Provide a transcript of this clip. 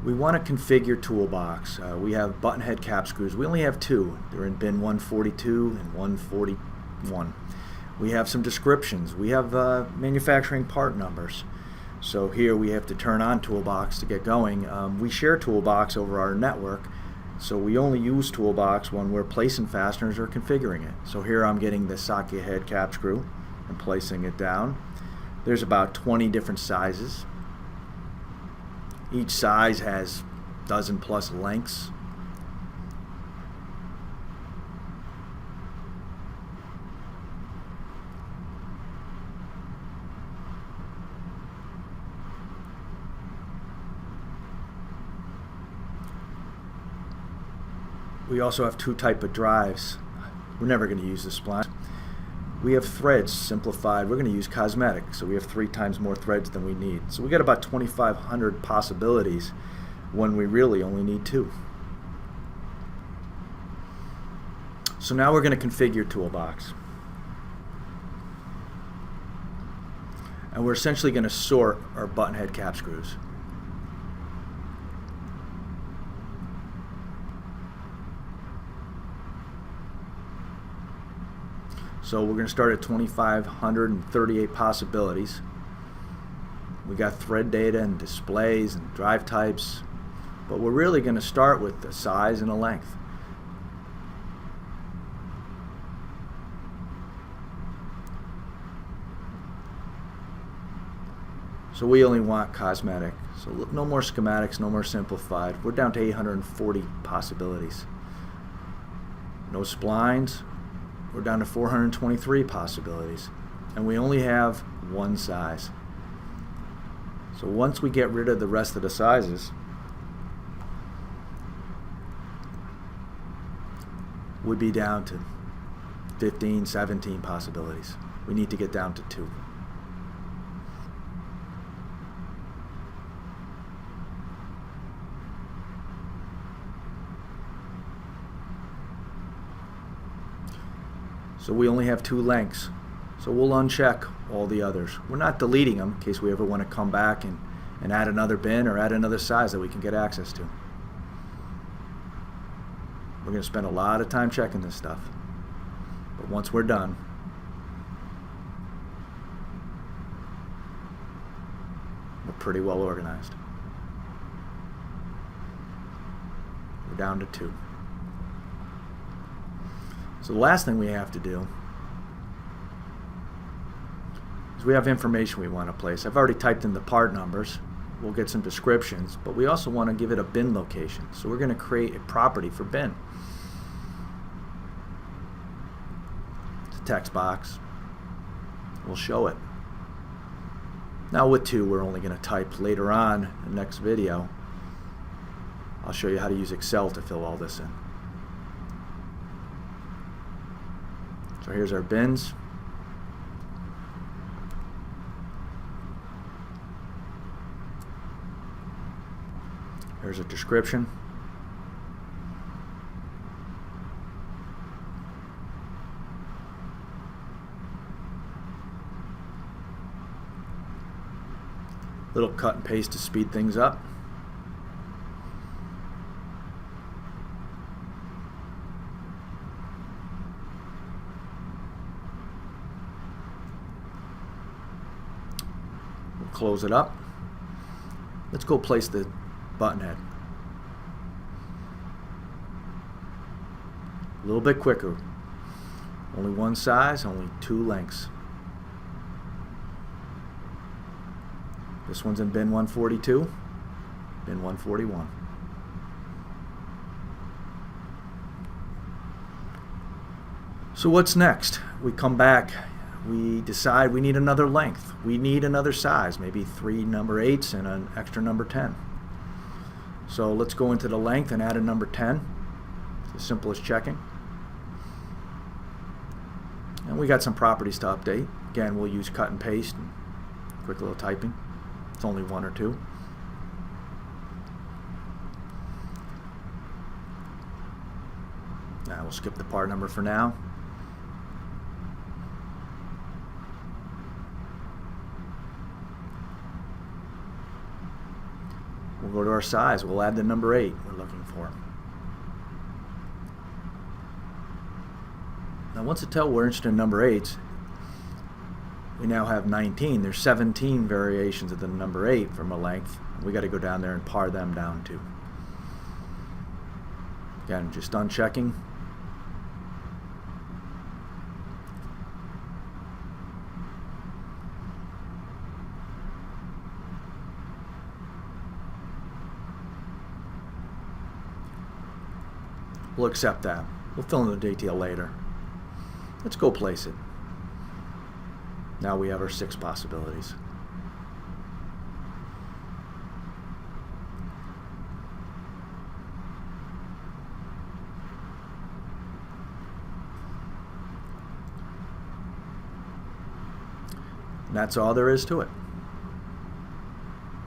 We want to configure Toolbox. We have button head cap screws. We only have two. They're in bin 142 and 141. We have some descriptions. We have manufacturing part numbers. So here we have to turn on Toolbox to get going. We share Toolbox over our network, so we only use Toolbox when we're placing fasteners or configuring it. So here I'm getting the socket head cap screw and placing it down. There's about 20 different sizes. Each size has a dozen plus lengths. We also have two types of drives. We're never going to use the spline. We have threads simplified. We're going to use cosmetic, so we have 3 times more threads than we need. So we got about 2,500 possibilities when we really only need 2. So now we're going to configure Toolbox. And we're essentially going to sort our button head cap screws. So we're going to start at 2,538 possibilities. We got thread data and displays and drive types, but we're really going to start with the size and the length. So we only want cosmetic. So no more schematics, no more simplified. We're down to 840 possibilities. No splines. We're down to 423 possibilities, and we only have one size. So once we get rid of the rest of the sizes, we'd be down to 15, 17 possibilities. We need to get down to 2. So we only have 2 lengths. So we'll uncheck all the others. We're not deleting them in case we ever want to come back and add another bin or add another size that we can get access to. We're going to spend a lot of time checking this stuff. But once we're done, we're pretty well organized. We're down to 2. So the last thing we have to do is we have information we want to place. I've already typed in the part numbers. We'll get some descriptions, but we also want to give it a bin location. So we're going to create a property for bin. It's a text box. We'll show it. Now with 2, we're only going to type later on in the next video. I'll show you how to use Excel to fill all this in. So here's our bins. Here's a description. Little cut and paste to speed things up. Close it up. Let's go place the button head. A little bit quicker. Only one size, only 2 lengths. This one's in bin 142, bin 141. So what's next? We come back. We decide we need another length. We need another size, maybe 3 number 8s and an extra number 10. So let's go into the length and add a number 10. It's as simple as checking. And we got some properties to update. Again, we'll use cut and paste and quick little typing. It's only 1 or 2. Now we'll skip the part number for now. We'll We'll go to our size. We'll add the number 8 we're looking for. Now once it tells we're interested in number 8s, we now have 19. There's 17 variations of the number 8 from a length. We got to go down there and par them down too. Again, just unchecking. We'll accept that. We'll fill in the detail later. Let's go place it. Now we have our 6 possibilities. And that's all there is to it.